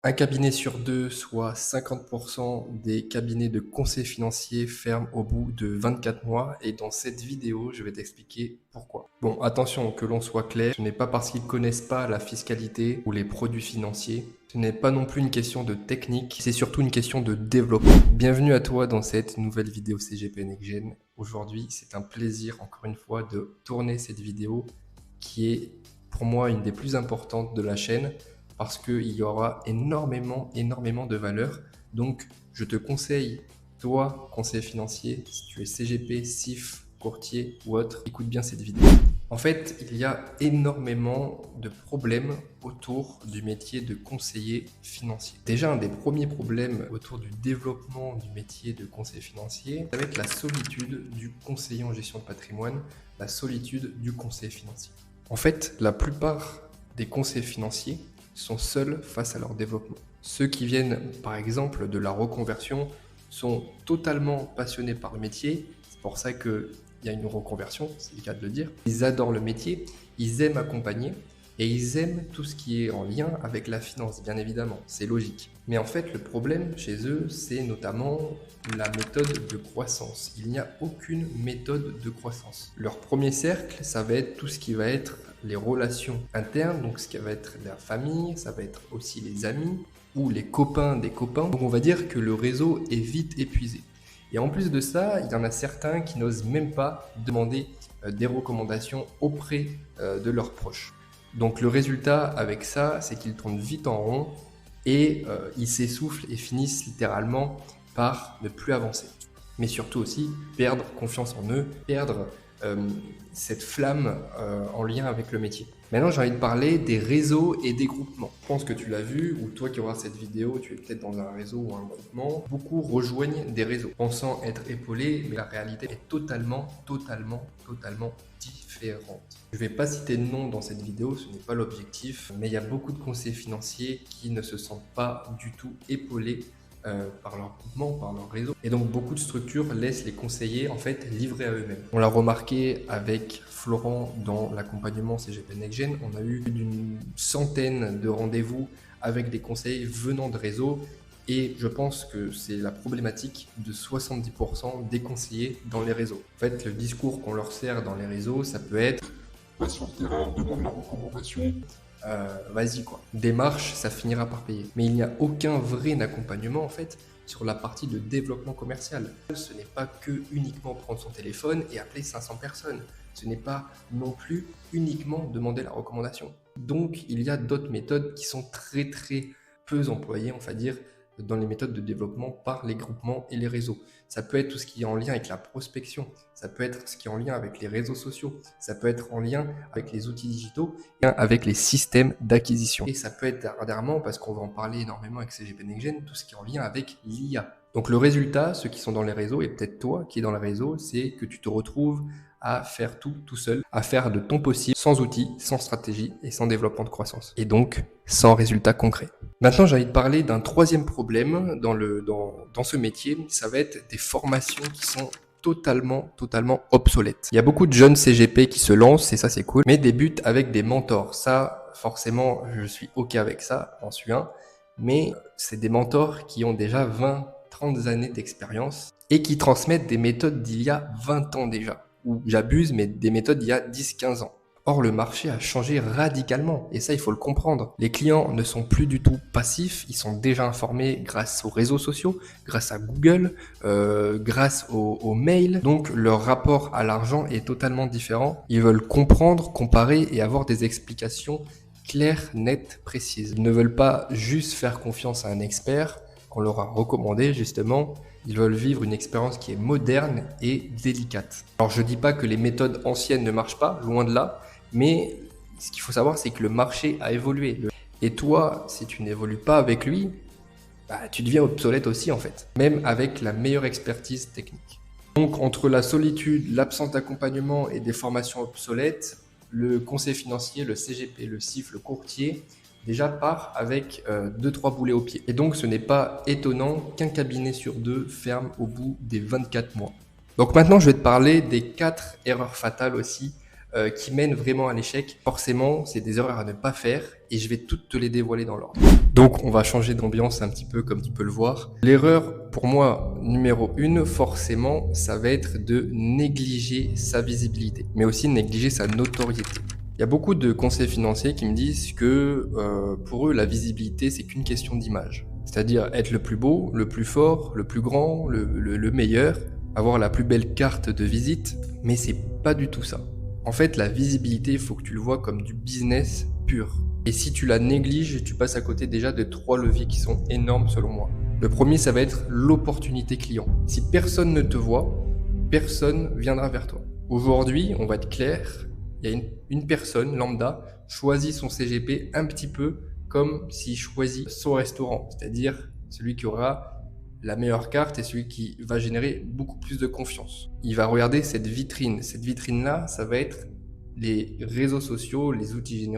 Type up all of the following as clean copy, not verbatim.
Un cabinet sur deux, soit 50% des cabinets de conseil financier ferment au bout de 24 mois et dans cette vidéo, je vais t'expliquer pourquoi. Bon, attention, que l'on soit clair, ce n'est pas parce qu'ils connaissent pas la fiscalité ou les produits financiers. Ce n'est pas non plus une question de technique, c'est surtout une question de développement. Bienvenue à toi dans cette nouvelle vidéo CGP NextGen. Aujourd'hui, c'est un plaisir encore une fois de tourner cette vidéo qui est pour moi une des plus importantes de la chaîne, parce qu'il y aura énormément de valeur. Donc, je te conseille, toi, conseiller financier, si tu es CGP, CIF, courtier ou autre, écoute bien cette vidéo. En fait, il y a énormément de problèmes autour du métier de conseiller financier. Déjà, un des premiers problèmes autour du développement du métier de conseiller financier, ça va être la solitude du conseiller en gestion de patrimoine, la solitude du conseiller financier. En fait, la plupart des conseillers financiers sont seuls face à leur développement. Ceux qui viennent, par exemple, de la reconversion sont totalement passionnés par le métier. C'est pour ça qu'il y a une reconversion, c'est le cas de le dire. Ils adorent le métier, ils aiment accompagner et ils aiment tout ce qui est en lien avec la finance, bien évidemment, c'est logique. Mais en fait, le problème chez eux, c'est notamment la méthode de croissance. Il n'y a aucune méthode de croissance. Leur premier cercle, ça va être tout ce qui va être les relations internes, donc ce qui va être la famille, ça va être aussi les amis ou les copains des copains. Donc on va dire que le réseau est vite épuisé. Et en plus de ça, il y en a certains qui n'osent même pas demander des recommandations auprès de leurs proches. Donc le résultat avec ça, c'est qu'ils tournent vite en rond et ils s'essoufflent et finissent littéralement par ne plus avancer. Mais surtout aussi perdre confiance en eux, perdre cette flamme en lien avec le métier. Maintenant, j'ai envie de parler des réseaux et des groupements. Je pense que tu l'as vu, ou toi qui auras cette vidéo, tu es peut-être dans un réseau ou un groupement. Beaucoup rejoignent des réseaux, pensant être épaulés, mais la réalité est totalement différente. Je ne vais pas citer de nom dans cette vidéo, ce n'est pas l'objectif, mais il y a beaucoup de conseillers financiers qui ne se sentent pas du tout épaulés par leur groupement, par leur réseau. Et donc beaucoup de structures laissent les conseillers en fait livrés à eux-mêmes. On l'a remarqué avec Florent dans l'accompagnement CGP NextGen, on a eu plus d'une centaine de rendez-vous avec des conseillers venant de réseaux et je pense que c'est la problématique de 70% des conseillers dans les réseaux. En fait, le discours qu'on leur sert dans les réseaux, ça peut être « va sur le terrain, demande la recommandation ». Vas-y quoi. Démarche, ça finira par payer. Mais il n'y a aucun vrai accompagnement en fait sur la partie de développement commercial. Ce n'est pas que uniquement prendre son téléphone et appeler 500 personnes. Ce n'est pas non plus uniquement demander la recommandation. Donc il y a d'autres méthodes qui sont très peu employées, on va dire, dans les méthodes de développement par les groupements et les réseaux. Ça peut être tout ce qui est en lien avec la prospection, ça peut être ce qui est en lien avec les réseaux sociaux, ça peut être en lien avec les outils digitaux, avec les systèmes d'acquisition. Et ça peut être dernièrement, parce qu'on va en parler énormément avec CGP NextGen, tout ce qui est en lien avec l'IA. Donc le résultat, ceux qui sont dans les réseaux, et peut-être toi qui es dans le réseau, c'est que tu te retrouves à faire tout seul, à faire de ton possible, sans outils, sans stratégie et sans développement de croissance. Et donc, sans résultat concret. Maintenant, j'ai envie de parler d'un troisième problème dans ce métier, ça va être des formations qui sont totalement obsolètes. Il y a beaucoup de jeunes CGP qui se lancent, et ça c'est cool, mais débutent avec des mentors. Ça, forcément, je suis OK avec ça, j'en suis un, mais c'est des mentors qui ont déjà 20-30 années d'expérience et qui transmettent des méthodes d'il y a 20 ans déjà. Ou j'abuse, mais des méthodes d'il y a 10-15 ans. Or, le marché a changé radicalement, et ça, il faut le comprendre. Les clients ne sont plus du tout passifs, ils sont déjà informés grâce aux réseaux sociaux, grâce à Google, grâce aux mails. Donc, leur rapport à l'argent est totalement différent. Ils veulent comprendre, comparer et avoir des explications claires, nettes, précises. Ils ne veulent pas juste faire confiance à un expert qu'on leur a recommandé, justement. Ils veulent vivre une expérience qui est moderne et délicate. Alors, je ne dis pas que les méthodes anciennes ne marchent pas, loin de là, mais ce qu'il faut savoir, c'est que le marché a évolué. Et toi, si tu n'évolues pas avec lui, tu deviens obsolète aussi en fait, même avec la meilleure expertise technique. Donc, entre la solitude, l'absence d'accompagnement et des formations obsolètes, le conseil financier, le CGP, le CIF, le courtier, déjà part avec 2-3 boulets au pied. Et donc, ce n'est pas étonnant qu'un cabinet sur deux ferme au bout des 24 mois. Donc maintenant, je vais te parler des 4 erreurs fatales aussi qui mènent vraiment à l'échec. Forcément, c'est des erreurs à ne pas faire et je vais toutes te les dévoiler dans l'ordre. Donc, on va changer d'ambiance un petit peu comme tu peux le voir. L'erreur, pour moi, numéro 1, forcément, ça va être de négliger sa visibilité, mais aussi négliger sa notoriété. Il y a beaucoup de conseillers financiers qui me disent que pour eux, la visibilité, c'est qu'une question d'image. C'est-à-dire être le plus beau, le plus fort, le plus grand, le meilleur, avoir la plus belle carte de visite, mais c'est pas du tout ça. En fait, la visibilité, il faut que tu le vois comme du business pur. Et si tu la négliges, tu passes à côté déjà de 3 leviers qui sont énormes selon moi. Le premier, ça va être l'opportunité client. Si personne ne te voit, personne viendra vers toi. Aujourd'hui, on va être clair, il y a une personne lambda choisit son CGP un petit peu comme s'il choisit son restaurant, c'est-à-dire celui qui aura la meilleure carte et celui qui va générer beaucoup plus de confiance. Il va regarder cette vitrine. Cette vitrine-là, ça va être les réseaux sociaux, les outils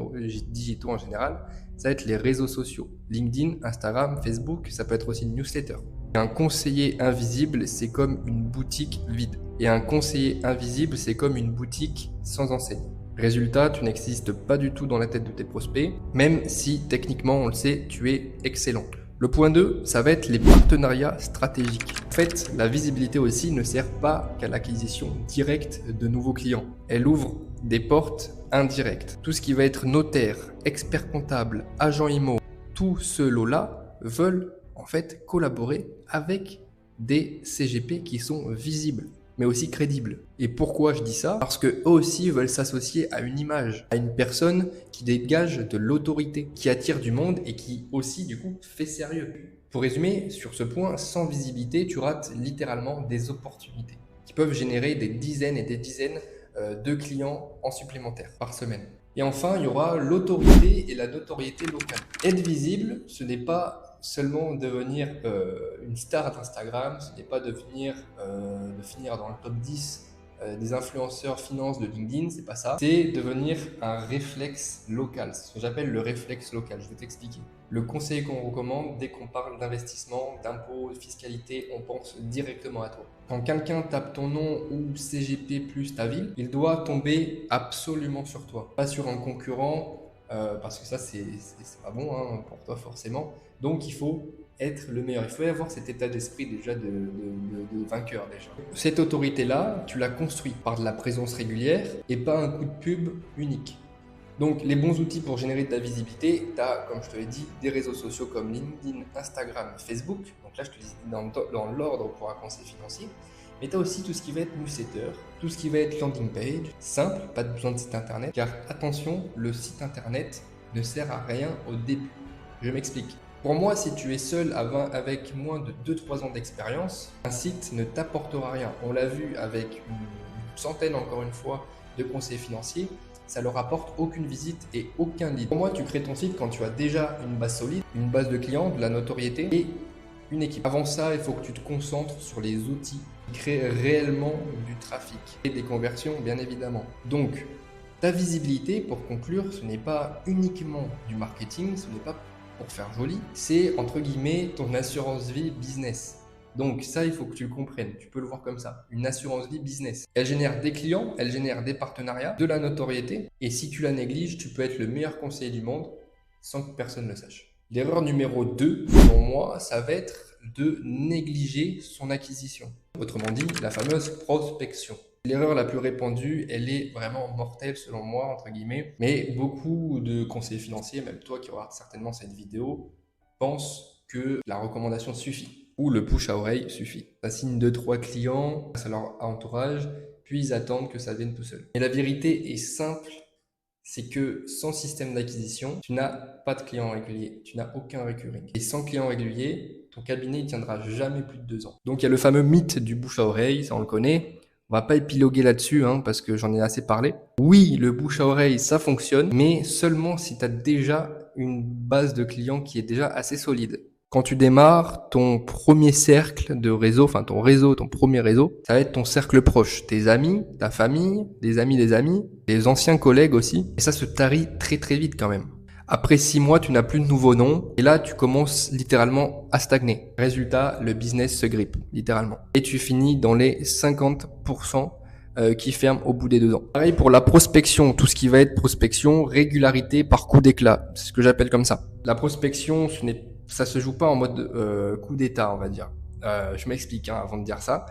digitaux en général. Ça va être les réseaux sociaux. LinkedIn, Instagram, Facebook, ça peut être aussi une newsletter. Un conseiller invisible, c'est comme une boutique vide. Et un conseiller invisible, c'est comme une boutique sans enseigne. Résultat, tu n'existes pas du tout dans la tête de tes prospects, même si techniquement, on le sait, tu es excellent. Le point 2, ça va être les partenariats stratégiques. En fait, la visibilité aussi ne sert pas qu'à l'acquisition directe de nouveaux clients. Elle ouvre des portes indirectes. Tout ce qui va être notaire, expert comptable, agent IMO, tous ceux là veulent en fait collaborer avec des CGP qui sont visibles, mais aussi crédibles. Et pourquoi je dis ça? Parce que eux aussi veulent s'associer à une image, à une personne qui dégage de l'autorité, qui attire du monde et qui aussi du coup fait sérieux. Pour résumer, sur ce point, sans visibilité, tu rates littéralement des opportunités qui peuvent générer des dizaines et des dizaines de clients en supplémentaire par semaine. Et enfin, il y aura l'autorité et la notoriété locale. Être visible, ce n'est pas seulement devenir une star d'Instagram, ce n'est pas de finir dans le top 10 des influenceurs finance de LinkedIn, c'est pas ça. C'est devenir un réflexe local, ce que j'appelle le réflexe local. Je vais t'expliquer. Le conseil qu'on recommande, dès qu'on parle d'investissement, d'impôts, de fiscalité, on pense directement à toi. Quand quelqu'un tape ton nom ou CGP plus ta ville, il doit tomber absolument sur toi, pas sur un concurrent, parce que ça c'est pas bon pour toi forcément. Donc il faut être le meilleur. Il faut avoir cet état d'esprit déjà de vainqueur déjà. Cette autorité-là, tu la construis par de la présence régulière et pas un coup de pub unique. Donc les bons outils pour générer de la visibilité, tu as, comme je te l'ai dit, des réseaux sociaux comme LinkedIn, Instagram, Facebook. Donc là, je te les ai dit dans l'ordre pour un conseil financier. Mais tu as aussi tout ce qui va être newsletter, tout ce qui va être landing page, simple, pas besoin de site internet. Car attention, le site internet ne sert à rien au début. Je m'explique. Pour moi, si tu es seul avec moins de 2-3 ans d'expérience, un site ne t'apportera rien. On l'a vu avec une centaine, encore une fois, de conseillers financiers. Ça leur apporte aucune visite et aucun lead. Pour moi, tu crées ton site quand tu as déjà une base solide, une base de clients, de la notoriété et une équipe. Avant ça, il faut que tu te concentres sur les outils qui créent réellement du trafic et des conversions, bien évidemment. Donc, ta visibilité, pour conclure, ce n'est pas uniquement du marketing, ce n'est pas pour faire joli, c'est entre guillemets ton assurance vie business. Donc ça, il faut que tu le comprennes. Tu peux le voir comme ça. Une assurance vie business. Elle génère des clients, elle génère des partenariats, de la notoriété. Et si tu la négliges, tu peux être le meilleur conseiller du monde sans que personne ne le sache. L'erreur numéro 2, selon moi, ça va être de négliger son acquisition. Autrement dit, la fameuse prospection. L'erreur la plus répandue, elle est vraiment mortelle selon moi, entre guillemets. Mais beaucoup de conseillers financiers, même toi qui regardes certainement cette vidéo, pensent que la recommandation suffit. Ou le push à oreille suffit. Ça signe 2-3 clients, ça leur entourage, puis ils attendent que ça vienne tout seul. Et la vérité est simple, c'est que sans système d'acquisition, tu n'as pas de clients réguliers, tu n'as aucun recurring. Et sans clients réguliers, ton cabinet ne tiendra jamais plus de 2 ans. Donc il y a le fameux mythe du bouche à oreille, ça on le connaît. On va pas épiloguer là-dessus parce que j'en ai assez parlé. Oui, le bouche à oreille, ça fonctionne, mais seulement si tu as déjà une base de clients qui est déjà assez solide. Quand tu démarres, ton premier cercle de réseau, enfin ton premier réseau, ça va être ton cercle proche, tes amis, ta famille, des amis, les anciens collègues aussi. Et ça se tarit très très vite quand même. Après 6 mois, tu n'as plus de nouveaux noms et là, tu commences littéralement à stagner. Résultat, le business se grippe, littéralement. Et tu finis dans les 50% qui ferment au bout des 2 ans. Pareil pour la prospection, tout ce qui va être prospection, régularité par coup d'éclat, c'est ce que j'appelle comme ça. La prospection, ça se joue pas en mode coup d'état, on va dire. Je m'explique avant de dire ça.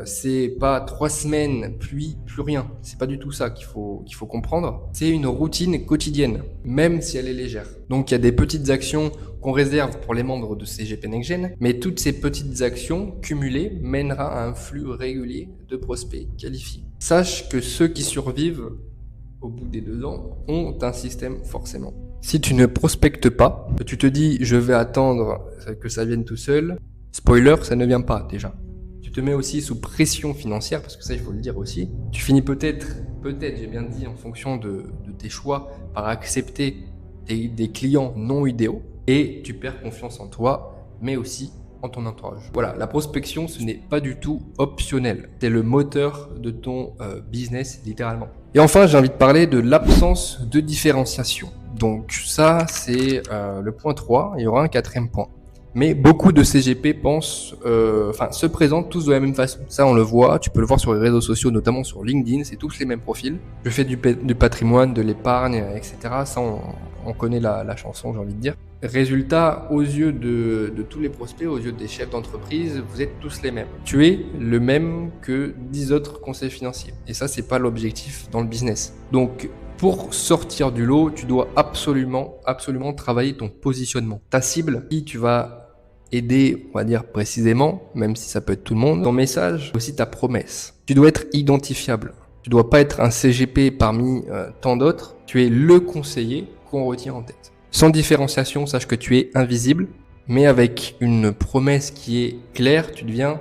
C'est pas 3 semaines puis plus rien. C'est pas du tout ça qu'il faut comprendre. C'est une routine quotidienne, même si elle est légère. Donc il y a des petites actions qu'on réserve pour les membres de CGP NextGen, mais toutes ces petites actions cumulées mènera à un flux régulier de prospects qualifiés. Sache que ceux qui survivent au bout des 2 ans ont un système forcément. Si tu ne prospectes pas, que tu te dis je vais attendre que ça vienne tout seul, spoiler, ça ne vient pas déjà. Tu te mets aussi sous pression financière, parce que ça il faut le dire aussi. Tu finis peut-être, j'ai bien dit, en fonction de tes choix, par accepter des clients non idéaux, et tu perds confiance en toi, mais aussi en ton entourage. Voilà, la prospection, ce n'est pas du tout optionnel. C'est le moteur de ton business, littéralement. Et enfin, j'ai envie de parler de l'absence de différenciation. Donc ça, c'est le point 3. Il y aura un 4e point. Mais beaucoup de CGP se présentent tous de la même façon. Ça, on le voit, tu peux le voir sur les réseaux sociaux, notamment sur LinkedIn, c'est tous les mêmes profils. Je fais du patrimoine, de l'épargne, etc. Ça, on connaît la chanson, j'ai envie de dire. Résultat, aux yeux de tous les prospects, aux yeux des chefs d'entreprise, vous êtes tous les mêmes. Tu es le même que 10 autres conseils financiers. Et ça, c'est pas l'objectif dans le business. Donc, pour sortir du lot, tu dois absolument travailler ton positionnement. Ta cible, qui tu vas aider, on va dire précisément, même si ça peut être tout le monde, ton message, aussi ta promesse. Tu dois être identifiable. Tu dois pas être un CGP parmi tant d'autres. Tu es le conseiller qu'on retient en tête. Sans différenciation, sache que tu es invisible, mais avec une promesse qui est claire, tu deviens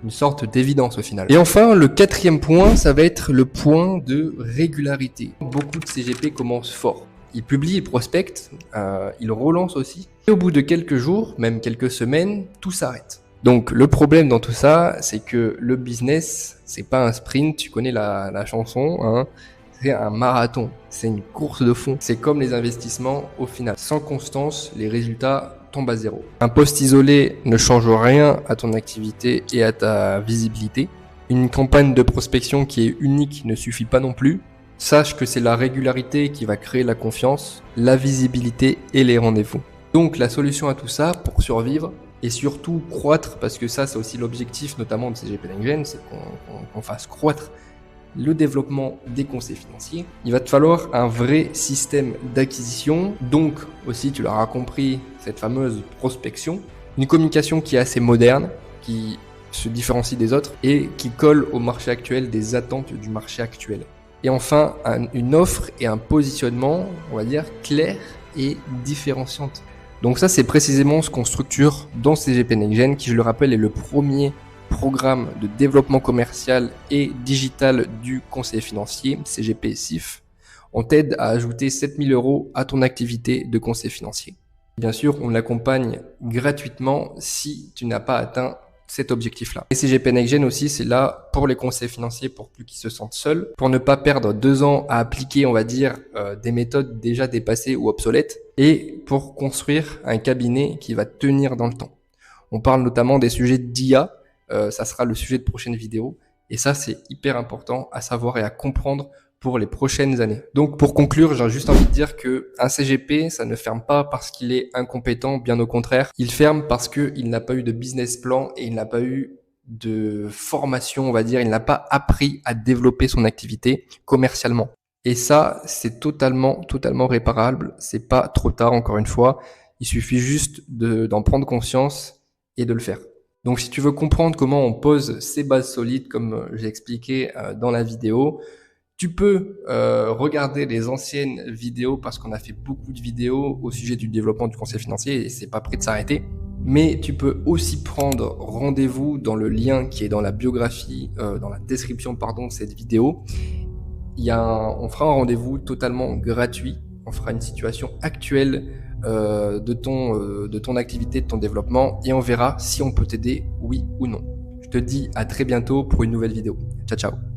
une sorte d'évidence au final. Et enfin, le 4e point, ça va être le point de régularité. Beaucoup de CGP commencent fort. Ils publient, ils prospectent, ils relancent aussi. Et au bout de quelques jours, même quelques semaines, tout s'arrête. Donc le problème dans tout ça, c'est que le business, c'est pas un sprint, tu connais la chanson, hein. C'est un marathon, c'est une course de fond. C'est comme les investissements au final. Sans constance, les résultats tombent à zéro. Un post isolé ne change rien à ton activité et à ta visibilité. Une campagne de prospection qui est unique ne suffit pas non plus. Sache que c'est la régularité qui va créer la confiance, la visibilité et les rendez-vous. Donc la solution à tout ça pour survivre et surtout croître, parce que ça c'est aussi l'objectif notamment de CGP NextGen, c'est qu'on fasse croître le développement des conseils financiers. Il va te falloir un vrai système d'acquisition, donc aussi tu l'auras compris, cette fameuse prospection, une communication qui est assez moderne, qui se différencie des autres et qui colle au marché actuel, des attentes du marché actuel. Et enfin, une offre et un positionnement, on va dire, clair et différenciante. Donc ça, c'est précisément ce qu'on structure dans CGP NextGen, qui, je le rappelle, est le premier programme de développement commercial et digital du conseiller financier, CGP SIF. On t'aide à ajouter 7 000 € à ton activité de conseiller financier. Bien sûr, on l'accompagne gratuitement si tu n'as pas atteint cet objectif-là. Et CGP NextGen aussi, c'est là pour les conseillers financiers, pour plus qu'ils se sentent seuls, pour ne pas perdre 2 ans à appliquer, on va dire, des méthodes déjà dépassées ou obsolètes, et pour construire un cabinet qui va tenir dans le temps. On parle notamment des sujets d'IA, ça sera le sujet de prochaine vidéo, et ça c'est hyper important à savoir et à comprendre pour les prochaines années. Donc pour conclure, j'ai juste envie de dire que un CGP, ça ne ferme pas parce qu'il est incompétent, bien au contraire. Il ferme parce qu'il n'a pas eu de business plan et il n'a pas eu de formation, on va dire. Il n'a pas appris à développer son activité commercialement. Et ça, c'est totalement réparable. C'est pas trop tard, encore une fois. Il suffit juste d'en prendre conscience et de le faire. Donc si tu veux comprendre comment on pose ces bases solides, comme j'ai expliqué dans la vidéo, tu peux regarder les anciennes vidéos parce qu'on a fait beaucoup de vidéos au sujet du développement du conseil financier et c'est pas prêt de s'arrêter. Mais tu peux aussi prendre rendez-vous dans le lien qui est dans la biographie, dans la description de cette vidéo. On fera un rendez-vous totalement gratuit. On fera une situation actuelle de ton activité, de ton développement et on verra si on peut t'aider, oui ou non. Je te dis à très bientôt pour une nouvelle vidéo. Ciao, ciao.